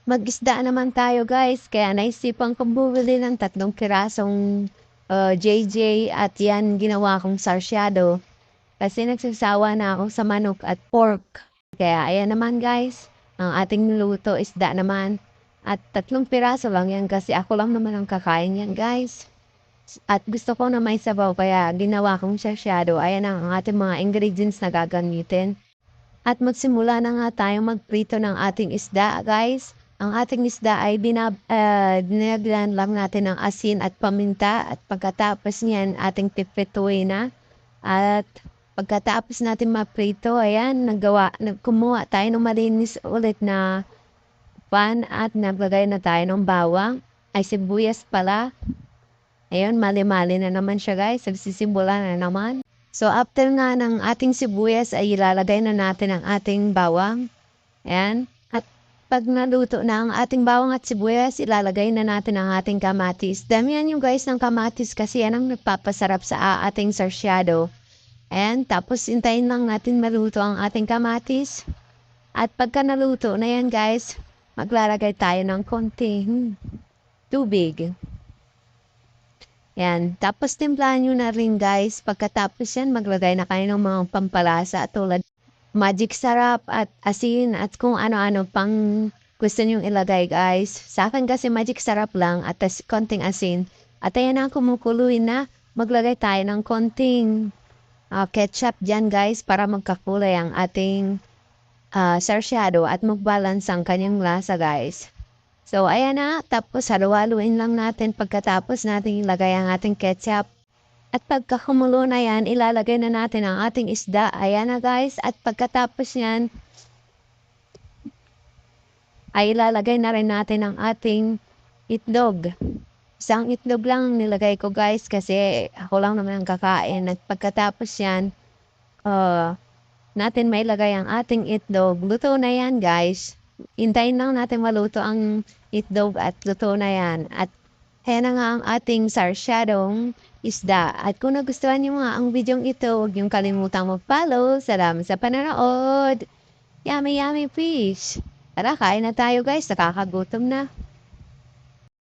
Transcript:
Mag-isda naman tayo guys, kaya naisipan kong bumili ng 3 pirasong JJ at yan ginawa kong sarsyado. Kasi nagsasawa na ako sa manok at pork. Kaya ayan naman guys, ang ating niluto isda naman. At 3 piraso lang yan kasi ako lang naman ang kakain yan guys. At gusto ko na may sabaw kaya ginawa kong sarsyado. Ayan ang ating mga ingredients na gagamitin. At magsimula na nga tayong magprito ng ating isda, guys. Ang ating isda ay dinagyan lang natin ng asin at paminta at pagkatapos niyan ating pipituin na. At pagkatapos natin maprito, ayan, kumuha tayo ng malinis ulit na pan at naglagay na tayo ng bawang. Ay sibuyas pala. Ayun, mali-mali na naman siya guys. Nagsisimula na naman. So, after nga ng ating sibuyas ay ilalagay na natin ang ating bawang. Ayan. At pag naluto na ang ating bawang at sibuyas, ilalagay na natin ang ating kamatis. Damihan yung guys ng kamatis kasi yan ang nagpapasarap sa ating sarsyado. Ayan. Tapos, hintayin lang natin maluto ang ating kamatis. At pagka naluto na yan guys, maglalagay tayo ng konting tubig. Yan. Tapos timplahan nyo na rin guys. Pagkatapos yan, maglagay na kayo ng mga pampalasa tulad magic sarap at asin at kung ano-ano pang gusto nyong ilagay guys. Sa akin kasi magic sarap lang at konting asin. At ayan na kumukuloy na. Maglagay tayo ng konting ketchup dyan guys para magkakulay ang ating sarsyado at magbalance ang kanyang lasa guys. So, ayan na. Tapos, halu-haluin lang natin pagkatapos natin ilagay ang ating ketchup. At pagka kumulo na yan, ilalagay na natin ang ating isda. Ayan na guys. At pagkatapos yan, ay ilalagay na rin natin ang ating itlog. Isang itlog lang nilagay ko guys kasi ako lang naman ang kakain. At pagkatapos yan, natin may lagay ang ating itlog. Luto na yan guys. Hintayin lang natin maluto ang itlog at luto na yan. At ayan na nga ang ating sarsyadong isda. At kung nagustuhan niyo nga ang videong ito, huwag niyong kalimutang mag-follow. Salamat sa panonood. Yummy, yummy fish. Tara, kain na tayo guys. Nakakagutom na.